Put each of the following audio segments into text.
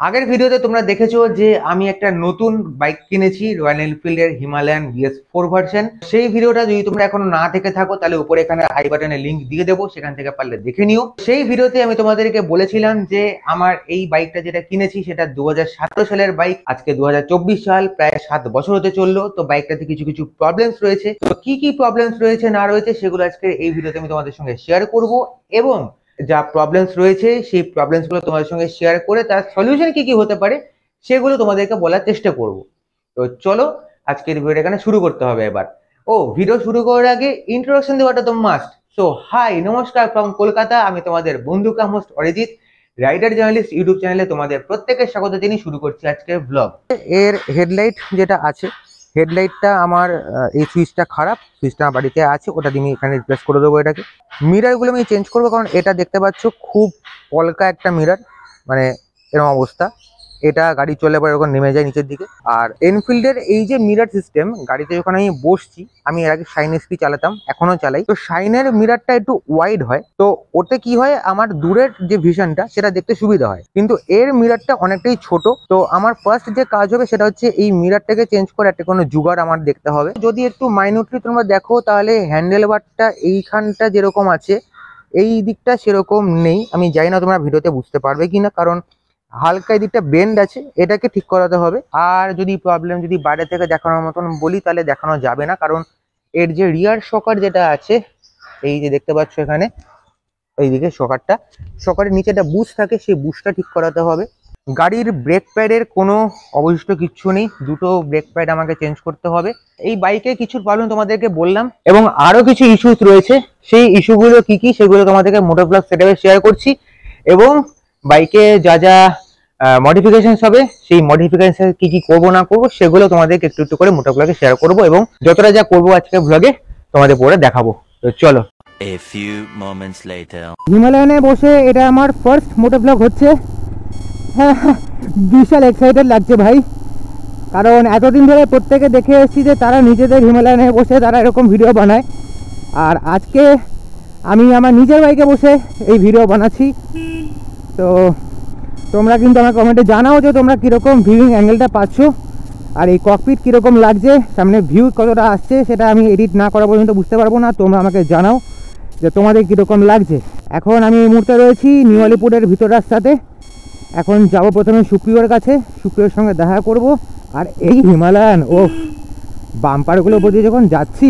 আগের ভিডিওতে তোমরা দেখেছো যে আমি একটা নতুন বাইক কিনেছি, রয়্যাল এনফিল্ডের হিমালয়ান BS4 ভার্সন। সেই ভিডিওটা যদি তোমরা এখনো না দেখে থাকো তাহলে উপরে এখানে আই বাটনে লিংক দিয়ে দেবো, সেখান থেকে পারলে দেখে নিও। সেই ভিডিওতে আমি তোমাদেরকে বলেছিলাম যে আমার এই বাইকটা যেটা কিনেছি সেটা 2017 সালের বাইক। আজকে 2024 সাল, প্রায় 7 বছর হতে চললো। তো বাইকটাতে কিছু কিছু প্রবলেমস রয়েছে। তো কি কি প্রবলেমস রয়েছে না রয়েছে সেগুলো আজকে এই ভিডিওতে আমি তোমাদের সঙ্গে শেয়ার করব, এবং যা প্রবলেমস রয়েছে সেই প্রবলেমস গুলো তোমাদের সঙ্গে শেয়ার করে তার সলিউশন কি কি হতে পারে সেগুলো তোমাদেরকে বলার চেষ্টা করব। তো চলো আজকের ভিডিওটা এখানে শুরু করতে হবে। এবার ভিডিও শুরু করার আগে ইন্ট্রোডাকশন দেওয়াটা তো must. So hi, namaskar from Kolkata. আমি তোমাদের বন্ধু cum host Arijit, rider journalist YouTube চ্যানেলে তোমাদের প্রত্যেকের স্বাগত জানিয়ে শুরু করছি আজকের ব্লগ। এর হেডলাইট যেটা আছে, হেডলাইটটা আমার এই সুইচটা খারাপ, সুইচটা আমার বাড়িতে আছে, ওটা দিয়ে আমি এখানে রিপ্লেস করে দেবো এটাকে। মিরারগুলো আমি চেঞ্জ করবো, কারণ এটা দেখতে পাচ্ছ খুব পলকা একটা মিরার, মানে এরকম অবস্থা। এটা গাড়ি চলে পরে এরকম নেমে যায় নিচের দিকে। আর এনফিল্ডের এই যে মিরার সিস্টেম, গাড়িতে যখন আমি বসছি, আমি এর আগে শাইন এসপি চালাতাম, এখনো চালাই, তো শাইনের মিরারটা একটু ওয়াইড হয়। তো ওতে কি হয়, আমার দূরের যে ভিশনটা সেটা দেখতে সুবিধা হয়, কিন্তু এর মিরারটা অনেকটাই ছোট। তো আমার ফার্স্ট যে কাজ হবে সেটা হচ্ছে এই মিরারটাকে চেঞ্জ করে একটা কোনো জুগাড় আমার দেখতে হবে। যদি একটু মাইনুটলি তোমরা দেখো তাহলে হ্যান্ডেল বারটা এইখানটা যেরকম আছে এই দিকটা সেরকম নেই। আমি জানি না তোমরা ভিডিওতে বুঝতে পারবে কিনা, কারণ হালকা এই দিকটা বেন্ড আছে, এটাকে ঠিক করাতে হবে। আর যদি প্রবলেম যদি বাইরে থেকে দেখানোর মতন বলি তাহলে দেখানো যাবে না, কারণ এর যে রিয়ার শকার যেটা আছে, এই যে দেখতে পাচ্ছ এখানে এইদিকে শকারের নিচে একটা বুশ থাকে, সেই বুশটা ঠিক করাতে হবে। গাড়ির ব্রেক প্যাডের কোনো অবশিষ্ট কিচ্ছু নেই, দুটো ব্রেক প্যাড আমাকে চেঞ্জ করতে হবে। এই বাইকে কিছু প্রবলেম তোমাদেরকে বললাম, এবং আরো কিছু ইস্যুস রয়েছে। সেই ইস্যুগুলো কি কি সেগুলো তোমাদেরকে মোটর ব্লগ সেটআপে শেয়ার করছি, এবং বাইকে যা যা মডিফিকেশন হবে সেই মডিফিকেশন কি কি করবো না করবো সেগুলো তোমাদেরকে একটু একটু করে মোটর ব্লগে শেয়ার করবো, এবং যতটা যা করবো আজকে ব্লগে তোমাদের পরে দেখাবো। তো চলো। A few moments later. হিমালয়ানে বসে এটা আমার ফার্স্ট মোটো ব্লগ হচ্ছে। হ্যাঁ, বিশাল এক্সাইটেড লাগছে ভাই, কারণ এতদিন ধরে প্রত্যেকে দেখে এসেছি যে তারা নিজেদের হিমালয়ানে বসে তারা এরকম ভিডিও বানায়, আর আজকে আমি আমার নিজের বাইকে বসে এই ভিডিও বানাচ্ছি। তো তোমরা কিন্তু আমার কমেন্টে জানাও যে তোমরা কীরকম ভিউইং অ্যাঙ্গেলটা পাচ্ছ, আর এই ককপিট কীরকম লাগছে, সামনে ভিউ কতটা আসছে সেটা আমি এডিট না করা পর্যন্ত বুঝতে পারবো না। তোমরা আমাকে জানাও যে তোমাদের কীরকম লাগছে। এখন আমি এই মুহূর্তে রয়েছি নিউ আলিপুরের ভিতর রাস্তাতে। এখন যাব প্রথমে সুপ্রিয়র কাছে, সুপ্রিয়র সঙ্গে দেখা করব। আর এই হিমালয়ান ও বাম্পারগুলো উপর দিয়ে যখন যাচ্ছি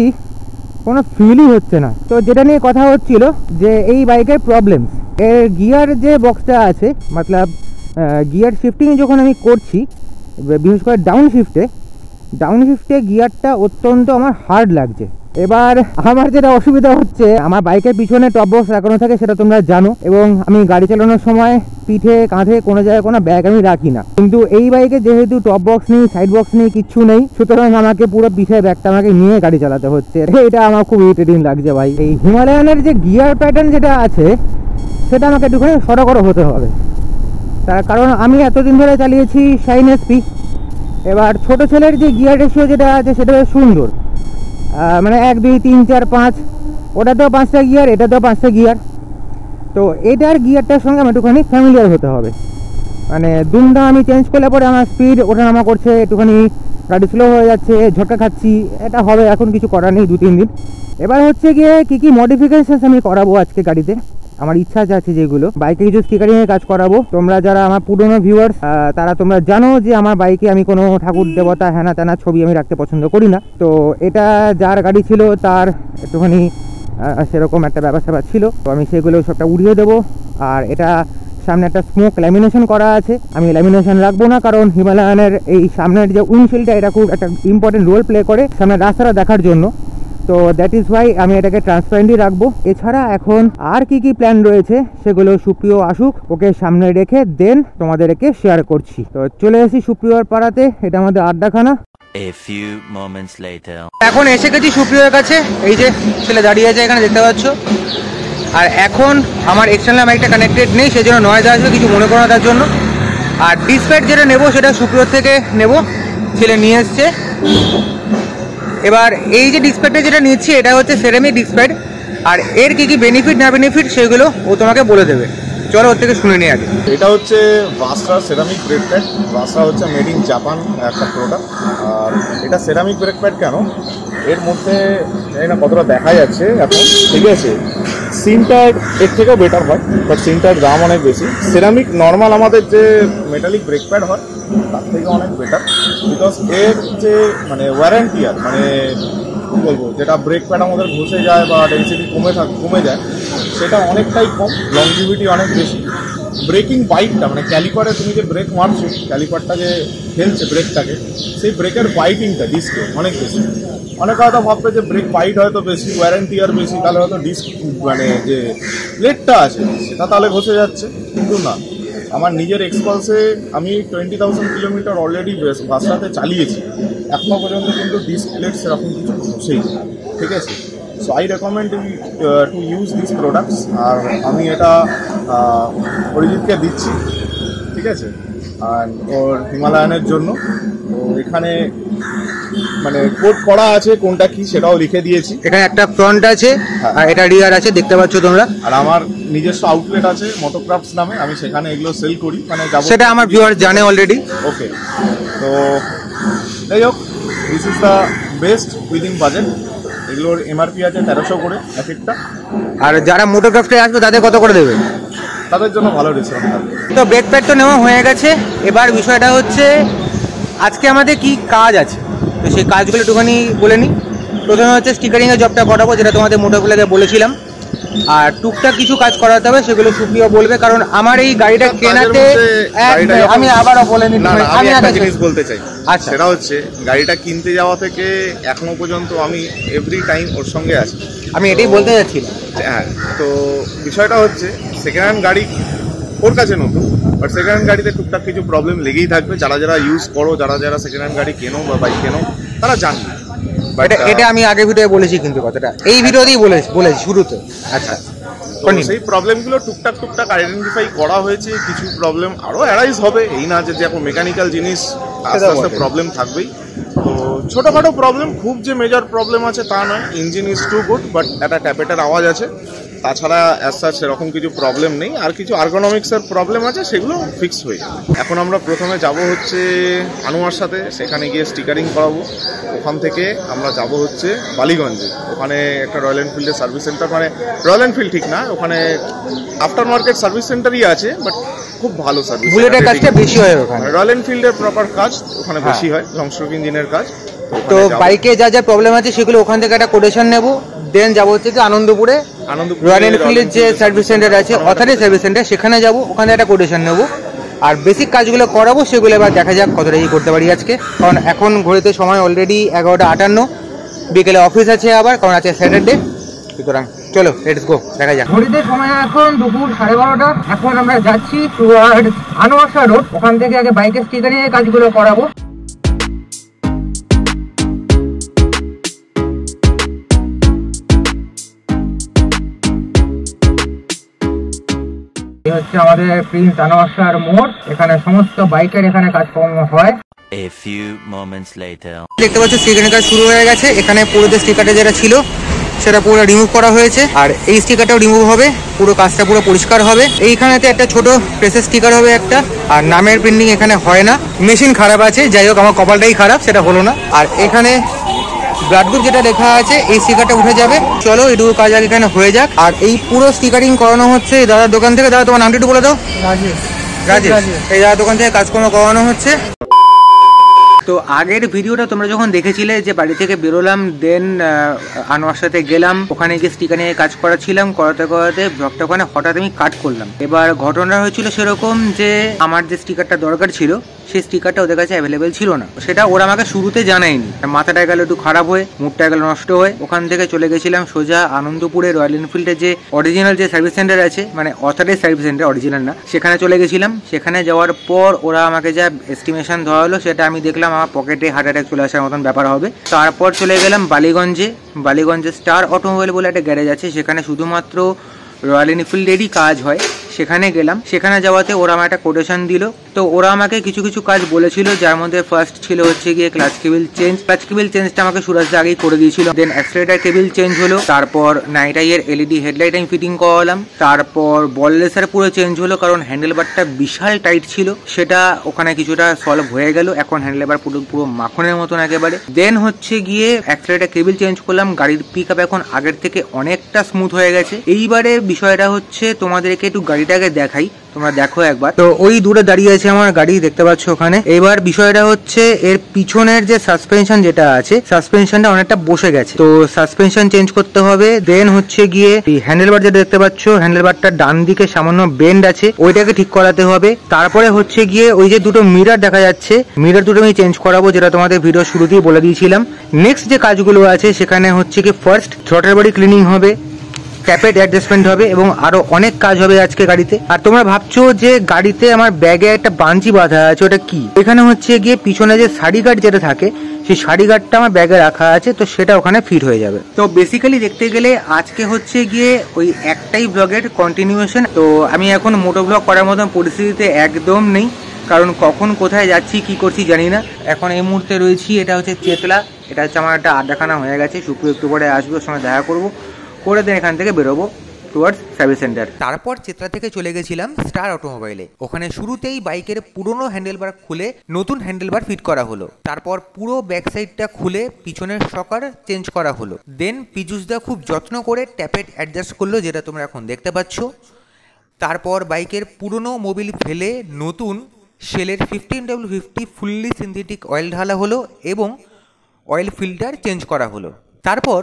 কোনো ফিলই হচ্ছে না। তো যেটা নিয়ে কথা হচ্ছিল যে এই বাইকের প্রবলেম, এর গিয়ার যে বক্সটা আছে, মতলব গিয়ার শিফটিং যখন আমি করছি, বিশেষ করে ডাউন শিফটে গিয়ারটা অত্যন্ত আমার হার্ড লাগছে। এবার আমার যেটা অসুবিধা হচ্ছে, আমার বাইকের পিছনে টপ বক্স লাগানো থাকে, সেটা তোমরা জানো, এবং আমি গাড়ি চালানোর সময় পিঠে কাঁধে কোনো জায়গায় কোনো ব্যাগ আমি রাখি না। কিন্তু এই বাইকে যেহেতু টপ বক্স নেই, সাইড বক্স নেই, কিচ্ছু নেই, সুতরাং আমাকে পুরো পিঠে ব্যাগটা আমাকে নিয়ে গাড়ি চালাতে হচ্ছে। এটা আমার খুব ইরিটেটিং লাগছে ভাই। এই হিমালয়ানের যে গিয়ার প্যাটার্ন যেটা আছে সেটা আমাকে একটুখানি সরগর হতে হবে, তার কারণ আমি এতদিন ধরে চালিয়েছি শাইন এসপি। এবার ছোট ছেলের যে গিয়ার রেশিও যেটা আছে সেটা বেশ সুন্দর, মানে 1 2 3 4 5, ওটাতেও 5টা গিয়ার, এটাতেও 5টা গিয়ার। তো এটার গিয়ারটার সঙ্গে আমার একটুখানি ফ্যামিলিয়ার হতে হবে। মানে দুমদাম আমি চেঞ্জ করলে পরে আমার স্পিড ওঠানামা করছে, একটুখানি গাড়ি স্লো হয়ে যাচ্ছে, ঝটকা খাচ্ছি, এটা হবে, এখন কিছু করার নেই 2-3 দিন। এবার হচ্ছে গিয়ে কী কী মডিফিকেশান আমি করাবো আজকে গাড়িতে, আমার ইচ্ছা আছে যেগুলো। বাইকে কিছু স্টিকারিংয়ের কাজ করাবো। তোমরা যারা আমার পুরনো ভিউয়ার্স তারা তোমরা জানো যে আমার বাইকে আমি কোনো ঠাকুর দেবতা হ্যানা ত্যানা ছবি আমি রাখতে পছন্দ করি না। তো এটা যার গাড়ি ছিল তার একটুখানি সেরকম একটা ব্যাপার ছিল, তো আমি সেগুলো সবটা উড়িয়ে দেবো। আর এটা সামনে একটা স্মোক ল্যামিনেশন করা আছে, আমি ল্যামিনেশন রাখবো না, কারণ হিমালয়ানের এই সামনের যে উইন্ডশিল্ডটা এটা খুব একটা ইম্পর্টেন্ট রোল প্লে করে সামনের রাস্তাটা দেখার জন্য। তো দ্যাট ইজ ওয়াই আমি এটাকে ট্রান্সপারেন্টই রাখবো। এছাড়া এখন আর কি কি প্ল্যান রয়েছে সেগুলো সুপ্রিয় আসুক, ওকে সামনে রেখে দেন তোমাদেরকে শেয়ার করছি। তো চলে এসেছি সুপ্রিয়র পাড়াতে, এটা আমাদের আড্ডাখানা। A few moments later. এখন এসে গেছি সুপ্রিয়র কাছে, এই যে ছেলে দাঁড়িয়ে আছে এখানে দেখতে পাচ্ছ। আর এখন আমার এক্সটার্নাল মাইকটা কানেক্টেড নেই, সেই জন্য নয়েজ আসবে, কিছু মনে করো না তার জন্য। আর ডিসপ্যাড যেটা নেবো সেটা সুপ্রিয়র থেকে নেবো, ছেলে নিয়ে এসছে। এবার এই যে ডিসপ্যাডটা যেটা নিচ্ছি এটা হচ্ছে সেরামিক ডিসপ্যাড, আর এর কি কি বেনিফিট না বেনিফিট সেগুলো ও তোমাকে বলে দেবে। চলো ওর থেকে শুনে নিই আগে। এটা হচ্ছে ভাস্টার সেরামিক ব্রেক প্যাড। ভাস্টা হচ্ছে মেড ইন জাপান একটা প্রোডাক্ট। আর এটা সেরামিক ব্রেক প্যাড কেন, এর মধ্যে জানি না কতটা দেখা যাচ্ছে এখন, ঠিক আছে। সিনটার এর থেকেও বেটার হয়, বাট সিনটার দাম অনেক বেশি। সেরামিক নর্মাল আমাদের যে মেটালিক ব্রেক প্যাড হয় তার থেকে অনেক বেটার, বিকজ এর যে মানে ওয়ারেন্টি মানে কী বলবো, যেটা ব্রেক প্যাড আমাদের ঘষে যায় বা ডেন্সিটি কমে যায় সেটা অনেকটাই কম, লংজিভিটি অনেক বেশি। ব্রেকিং বাইটটা মানে ক্যালিপারে তুমি যে ব্রেক মারছো, ক্যালিপারটা যে ফেলছে ব্রেকটাকে, সেই ব্রেকের বাইটিংটা ডিস্কে অনেক বেশি। অনেকে হয়তো ভাববে যে ব্রেক বাইট হয়তো বেশি, ওয়ারেন্টি আর বেশি, তাহলে হয়তো ডিস্ক মানে যে প্লেটটা আছে সেটা তাহলে ঘষে যাচ্ছে, কিন্তু না। আমার নিজের এক্সপালসে আমি 20,000 কিলোমিটার অলরেডি ভাস্টাতে চালিয়েছি, এখনও পর্যন্ত কিন্তু ডিস্ক প্লেট সেরকম কিছু ঘষেই, ঠিক আছে। So I recommend to use this products. আর আমি এটা অরিজিৎকে দিচ্ছি, ঠিক আছে, আর ওর হিমালয়ানের জন্য। তো এখানে মানে কোড করা আছে, কোনটা কি সেটাও লিখে দিয়েছি। এখানে একটা ফ্রন্ট আছে আর এটা রিয়ার আছে, দেখতে পাচ্ছ তোমরা। আর আমার নিজস্ব আউটলেট আছে মোটোক্রাফটস নামে, আমি সেখানে এগুলো সেল করি, মানে সেটা আমার ভিউয়ার জানে অলরেডি। ওকে, তো যাই হোক, this is the best within budget. এগুলোর এমআরপি আছে 1300 করে এক একটা। আর যারা মোটোক্রাফটে আসবে তাদের কত করে দেবে? তাদের জন্য ভালো ডিসকাউন্ট থাকবে। তো ব্রেক প্যাড তো নেওয়া হয়ে গেছে, এবার বিষয়টা হচ্ছে আজকে আমাদের কি কাজ আছে, তো সেই কাজগুলো একটুখানি বলে নিই। প্রথমে হচ্ছে স্টিকারিংয়ের জবটা করাবো, যেটা তোমাদের মোটোগুলোকে বলেছিলাম। আর টুকটাক কিছু কাজ করাতে হবে, সেগুলো সুপ্রিয় বলবে, কারণ আমার এই গাড়িটা কেনাতে আমি আবারও বলে নিই, আমি একটা জিনিস বলতে চাই। আচ্ছা, সেটা হচ্ছে গাড়িটা কিনতে যাওয়া থেকে এখনো পর্যন্ত আমি এভরি টাইম ওর সঙ্গে আছি। আমি এটাই বলতে যাচ্ছিলাম। হ্যাঁ, তো বিষয়টা হচ্ছে সেকেন্ড হ্যান্ড গাড়ি ওর কাছে নতুন, বাট সেকেন্ড হ্যান্ড গাড়িতে টুকটাক কিছু প্রবলেম লেগেই থাকবে। যারা ইউজ করো, যারা সেকেন্ড হ্যান্ড গাড়ি কেনো বা বাইক কেনো, তারা জানবে। এটা আমি আগে ভিডিওতে বলেছি, কিন্তু কথাটা এই ভিডিওতেই বলেছি শুরুতে। আচ্ছা, সেই প্রবলেমগুলো টুকটাক আইডেন্টিফাই করা হয়েছে। কিছু প্রবলেম আরও অ্যারাইজ হবে, এই না যে এখন মেকানিক্যাল জিনিস আস্তে আস্তে প্রবলেম থাকবেই। তো ছোটোখাটো প্রবলেম, খুব যে মেজর প্রবলেম আছে তা নয়। Engine is too good, but একটা ট্যাপেটার আওয়াজ আছে, তাছাড়া অ্যাজ সাচ সেরকম কিছু প্রবলেম নেই। আর কিছু আর্গোনমিক্সের প্রবলেম আছে, সেগুলো ফিক্স হয়ে যাবে। এখন আমরা প্রথমে যাব হচ্ছে আনোয়ার সাথে, সেখানে গিয়ে স্টিকারিং করাবো। ওখান থেকে আমরা যাব হচ্ছে বালিগঞ্জে, ওখানে একটা রয়্যাল এনফিল্ডের সার্ভিস সেন্টার, মানে রয়্যাল এনফিল্ড ঠিক না, ওখানে আফটার মার্কেট সার্ভিস সেন্টারই আছে, বাট খুব ভালো সার্ভিস। বুলেটের কাজটা বেশি হয় ওখানে, রয়্যাল এনফিল্ডের প্রপার কাজ ওখানে বেশি হয়, লং স্ট্রোক ইঞ্জিনের কাজ। তো বাইকে যা প্রবলেম আছে সেগুলো ওখান থেকে একটা কোটেশন নেবো, দেন যাবো হচ্ছে যে আনন্দপুরে রয়্যাল এনফিল্ডের যে সার্ভিস সেন্টার আছে, অথরাইজড সার্ভিস সেন্টার, সেখানে যাবো, ওখানে একটা কোটেশন নেবো। আর বেসিক কাজগুলো করাবো, সেগুলো এবার দেখা যাক কতটা কি করতে পারি আজকে। কারণ এখন ঘড়িতে সময় অলরেডি 11:58, বিকেলে অফিস আছে আবার, কারণ আছে স্যাটারডে। সুতরাং চলো লেটস গো, দেখা যাক। ঘড়িতে সময় এখন দুপুর 12:30। এখন আমরা যাচ্ছি টুয়ার্ড আনোয়ারশা রোড, ওখান থেকে আগে বাইকের স্টিকারিং এর কাজগুলো করাবো। হচ্ছে আমাদের প্রিন্স আনোয়ারশার মোড়, এখানে সমস্ত বাইকের এখানে কাজকর্ম হয়। A few moments later. দেখতে পাচ্ছ স্টিকারের কাজ শুরু হয়ে গেছে। এখানে পুরো যে স্টিকারটা যেটা ছিল সেটা পুরো রিমুভ করা হয়েছে, আর এই স্টিকারটাও রিমুভ হবে, পুরো কাজটা পুরো পরিষ্কার হবে। এইখানেতে একটা ছোট প্রেসের স্টিকার হবে একটা, আর নামের প্রিন্টিং এখানে হয় না, মেশিন খারাপ আছে, যাই হোক আমার কপালটাই খারাপ, সেটা হলো না। আর এখানে ব্লাড গ্রুপ যেটা লেখা আছে, এই স্টিকারটা উঠে যাবে। চলো এটুকু কাজ আগে এখানে হয়ে যাক। আর এই পুরো স্টিকারিং করানো হচ্ছে দাদার দোকান থেকে। দাদা তোমার নামটা একটু বলে দাও। রাজেশ। এই দাদার দোকান থেকে কাজকর্ম করানো হচ্ছে। তো আগের ভিডিওটা তোমরা যখন দেখেছিলে, যে বাড়ি থেকে বেরোলাম, দেন আনোয়ার সাথে গেলাম, ওখানে গিয়ে স্টিকারিং এর কাজ করাচ্ছিলাম, করাতে ব্লগটা ওখানে হঠাৎ আমি কাট করলাম। এবার ঘটনা হয়েছিল সেরকম যে আমার যে স্টিকারটা দরকার ছিল, সেই স্টিকারটা ওদের কাছে অ্যাভেলেবেল ছিল না। সেটা ওরা আমাকে শুরুতে জানায়নি। মাথাটা গেল একটু খারাপ হয়ে, মুডটা গেল নষ্ট হয়ে, ওখান থেকে চলে গেছিলাম সোজা আনন্দপুরে রয়্যাল এনফিল্ডের যে অরিজিনাল যে সার্ভিস সেন্টার আছে, মানে অথরাইজড সার্ভিস সেন্টার, অরিজিনাল না, সেখানে চলে গেছিলাম। সেখানে যাওয়ার পর ওরা আমাকে যা এস্টিমেশন ধরালো, সেটা আমি দেখলাম আমার পকেটে হার্ট অ্যাটাক চলে আসার মতন ব্যাপার হবে। তারপর চলে গেলাম বালিগঞ্জে স্টার অটোমোবাইল বলে একটা গ্যারেজ আছে, সেখানে শুধুমাত্র রয়্যাল এনফিল্ডেরই কাজ হয়। সেখানে গেলাম। সেখানে যাওয়াতে ওরা আমার একটা কোটেশন দিল। তো ওরা আমাকে কিছু কিছু কাজ বলেছিল, যার মধ্যে ফার্স্ট ছিল হচ্ছে গিয়ে clutch cable change. Clutch cable চেঞ্জটা আমাকে সুরাজদা আগেই করে দিয়েছিল। দেন অ্যাক্সিলারেটর কেবিল চেঞ্জ হলো। তারপর নাইট আইয়ের এলইডি হেডলাইট আমি ফিটিং করালাম। তারপর বল লেসার পুরো চেঞ্জ হলো, কারণ হ্যান্ডেলবারটা বিশাল টাইট ছিল, সেটা ওখানে কিছুটা সলভ হয়ে গেল। এখন হ্যান্ডেলবার পুরো মাখনের মতন একেবারে। দেন হচ্ছে গিয়ে অ্যাক্সিলারেটর কেবিল চেঞ্জ করলাম। গাড়ির পিক আপ এখন আগের থেকে অনেকটা স্মুথ হয়ে গেছে। এইবারে বিষয়টা হচ্ছে তোমাদেরকে একটু গাড়িটাকে দেখাই, তোমরা দেখো একবার। তো ওই দূরে দাঁড়িয়ে আছে আমার গাড়ি, দেখতে পাচ্ছ ওখানে। এবার বিষয়টা হচ্ছে এর পিছনের যে সাসপেনশন যেটা আছে, সাসপেনশনটা অনেকটা বসে গেছে, তো সাসপেনশন চেঞ্জ করতে হবে। দেন হচ্ছে গিয়ে এই হ্যান্ডেলবার যেটা দেখতে পাচ্ছ, হ্যান্ডেলবারটা ডান দিকে সামান্য বেন্ড আছে, ওইটাকে ঠিক করাতে হবে। তারপরে হচ্ছে গিয়ে ওই যে দুটো মিরর দেখা যাচ্ছে, মিরর দুটো আমি চেঞ্জ করাবো, যেটা তোমাদের ভিডিও শুরুতেই বলে দিয়েছিলাম। নেক্সট যে কাজগুলো আছে সেখানে হচ্ছে কি ফার্স্ট থ্রটল বডি ক্লিনিং হবে, ট্যাপেট অ্যাডজাস্টমেন্ট হবে এবং আরো অনেক কাজ হবে আজকে গাড়িতে। আর তোমরা ভাবছো যে গাড়িতে আমার ব্যাগে একটা বাঞ্চি বাঁধা আছে, ওটা কি? এখানে হচ্ছে গিয়ে পিছনে যে সারি গার্ড যেটা থাকে, সেই সারি গার্ডটা আমার ব্যাগে রাখা আছে, তো সেটা ওখানে ফিট হয়ে যাবে। তো বেসিক্যালি দেখতে গেলে আজকে হচ্ছে গিয়ে ওই একটাই ব্লগের কন্টিনিউয়েশন। তো আমি এখন মোটো ব্লগ করার মতন পরিস্থিতিতে একদম নেই, কারণ কখন কোথায় যাচ্ছি কি করছি জানি না। এখন এই মুহূর্তে রয়েছি, এটা হচ্ছে চেতলা। এটা হচ্ছে আমার একটা আড্ডাখানা হয়ে গেছে। শুক্র একটু পরে আসবে, ওর সঙ্গে দেখা করবো, করে দেন এখান থেকে বেরোবো টুয়ার্ডস সার্ভিস সেন্টার। তারপর চেতলা থেকে চলে গেছিলাম স্টার অটোমোবাইলে। ওখানে শুরুতেই বাইকের পুরনো হ্যান্ডেলবার খুলে নতুন হ্যান্ডেলবার ফিট করা হলো। তারপর পুরো ব্যাক সাইডটা খুলে পিছনের শকার চেঞ্জ করা হলো। দেন পিজুসদা খুব যত্ন করে ট্যাপেট অ্যাডজাস্ট করলো, যেটা তোমরা এখন দেখতে পাচ্ছ। তারপর বাইকের পুরনো মোবিল ফেলে নতুন শেলের 15W50 ফুললি সিনথেটিক অয়েল ঢালা হলো এবং অয়েল ফিল্টার চেঞ্জ করা হলো। তারপর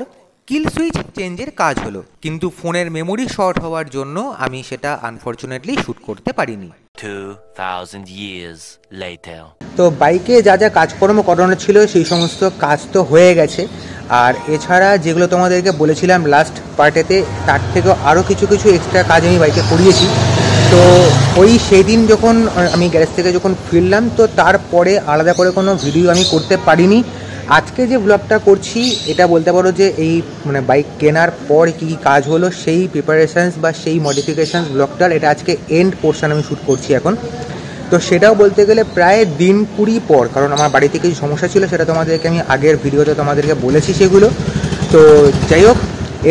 কিল সুইচ চেঞ্জের কাজ হলো, কিন্তু ফোনের মেমোরি শর্ট হওয়ার জন্য আমি সেটা আনফরচুনেটলি শ্যুট করতে পারিনি। 2000 years later. তো বাইকে যা যা কাজকর্ম করানো ছিল সেই সমস্ত কাজ তো হয়ে গেছে। আর এছাড়া যেগুলো তোমাদেরকে বলেছিলাম লাস্ট পার্টেতে, তার থেকেও আরও কিছু কিছু এক্সট্রা কাজ আমি বাইকে করিয়েছি। তো ওই সেদিন যখন আমি গ্যারেজ থেকে যখন ফিরলাম, তো তারপরে আলাদা করে কোনো ভিডিও আমি করতে পারিনি। আজকে যে ব্লগটা করছি এটা বলতে পারো যে এই মানে বাইক কেনার পর কী কী কাজ হলো সেই প্রিপারেশানস বা সেই মডিফিকেশানস ব্লগটার, এটা আজকে এন্ড পোর্শন আমি শ্যুট করছি এখন। তো সেটাও বলতে গেলে প্রায় দিন 20 পর, কারণ আমার বাড়িতে কিছু সমস্যা ছিল, সেটা তোমাদেরকে আমি আগের ভিডিওতে তোমাদেরকে বলেছি সেগুলো। তো যাই হোক,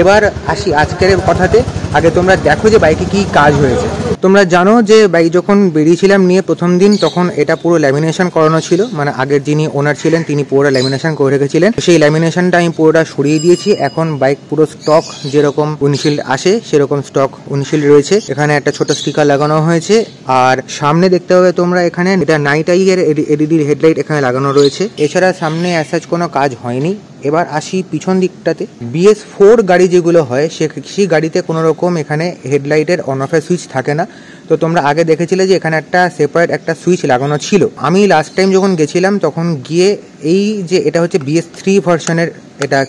এবার আসি আজকের কথাতে। আগে তোমরা দেখো যে বাইকে কী কাজ হয়েছে। তোমরা জানো যে বাইক যখন বেরিয়েছিলাম নিয়ে প্রথম দিন, তখন এটা পুরো ল্যামিনেশন করানো ছিল, মানে আগের যিনি ওনার ছিলেন তিনি পুরো ল্যামিনেশন করে রেখেছিলেন। সেই ল্যামিনেশনটা আমি পুরোটা সরিয়ে দিয়েছি। এখন বাইক পুরো স্টক যেরকম উইন্ডশিল্ড আসে সেরকম স্টক উইন্ডশিল্ড রয়েছে। এখানে একটা ছোট স্টিকার লাগানো হয়েছে। আর সামনে দেখতে পাবে তোমরা, এখানে এটা নাইট আইয়ের এলইডি হেডলাইট এখানে লাগানো রয়েছে। এছাড়া সামনে অ্যাসাজ কোনো কাজ হয়নি। এবার আসি পিছন দিকটাতে। BS4 গাড়ি যেগুলো হয় সেই গাড়িতে কোনো রকম এখানে হেডলাইটের অন অফের সুইচ থাকে না। তো তোমরা আগে দেখেছিলে যে এখানে একটা সেপারেট একটা সুইচ লাগানো ছিল। আমি লাস্ট টাইম যখন গেছিলাম তখন গিয়ে এই যে এটা হচ্ছে BS3 ভার্সনের এটা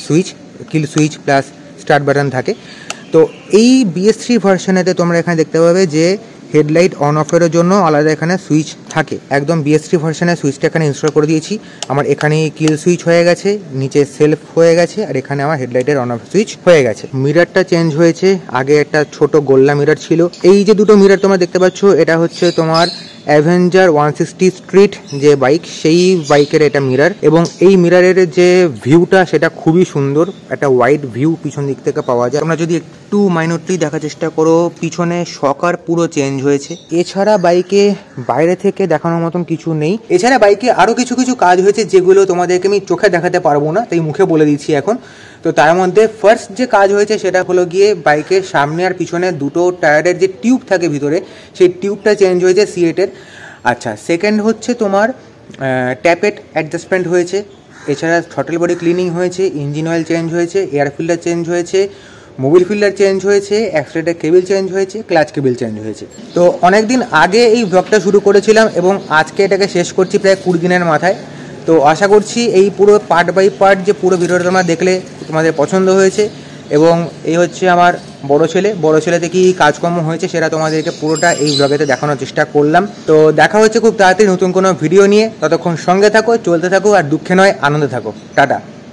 সুইচ, কিল সুইচ প্লাস স্টার্ট বাটন থাকে। তো এই BS3 ভার্সনেতে তোমরা এখানে দেখতে পাবে যে হেডলাইট অন অফের জন্য আলাদা এখানে সুইচ থাকে। একদম BS3 ভার্সনের সুইচটা এখানে ইনস্টল করে দিয়েছি। আমার এখানে কিল সুইচ হয়ে গেছে, নিচে সেলফ হয়ে গেছে, আর এখানে আমার হেডলাইটের অন অফ সুইচ হয়ে গেছে। মিররটা চেঞ্জ হয়েছে, আগে একটা ছোট গোল্লা মিরর ছিল। এই যে দুটো মিরর তোমরা দেখতে পাচ্ছ, এটা হচ্ছে তোমার অ্যাভেঞ্জার 160 স্ট্রিট যে বাইক, সেই বাইকের এটা মিরর। এবং এই মিররের যে ভিউটা সেটা খুবই সুন্দর, একটা ওয়াইড ভিউ পিছন দিক থেকে পাওয়া যায়। তোমরা যদি একটু মাইনরলি দেখার চেষ্টা করো, পিছনে শকার পুরো চেঞ্জ হয়েছে। এছাড়া বাইকে বাইরে থেকে দেখানোর মতন কিছু নেই। এছাড়া বাইকে আরও কিছু কিছু কাজ হয়েছে যেগুলো তোমাদেরকে আমি চোখে দেখাতে পারবো না, তাই মুখে বলে দিচ্ছি এখন। তো তার মধ্যে ফার্স্ট যে কাজ হয়েছে সেটা হলো গিয়ে বাইকের সামনে আর পিছনে দুটো টায়ারের যে টিউব থাকে ভিতরে, সেই টিউবটা চেঞ্জ হয়েছে সিএটের। আচ্ছা, সেকেন্ড হচ্ছে তোমার ট্যাপেট অ্যাডজাস্টমেন্ট হয়েছে। এছাড়া থ্রটল বডি ক্লিনিং হয়েছে, ইঞ্জিন অয়েল চেঞ্জ হয়েছে, এয়ার ফিল্টার চেঞ্জ হয়েছে, মোবিল ফিল্টার চেঞ্জ হয়েছে, অ্যাক্সিলারেটর কেবিল চেঞ্জ হয়েছে, ক্লাচ কেবিল চেঞ্জ হয়েছে। তো অনেক দিন আগে এই ব্লগটা শুরু করেছিলাম এবং আজকে এটাকে শেষ করছি প্রায় 20 দিনের মাথায়। তো আশা করছি এই পুরো পার্ট বাই পার্ট যে পুরো ভিডিওটা তোমরা দেখলে তোমাদের পছন্দ হয়েছে। এবং এই হচ্ছে আমার বড় ছেলেতে কি কাজকর্ম হয়েছে সেটা তোমাদেরকে পুরোটা এই ব্লগেতে দেখানোর চেষ্টা করলাম। তো দেখা হচ্ছে খুব তাড়াতাড়ি নতুন কোনো ভিডিও নিয়ে। ততক্ষণ সঙ্গে থাকো, চলতে থাকো, আর দুঃখে নয় আনন্দে থাকো। টাটা।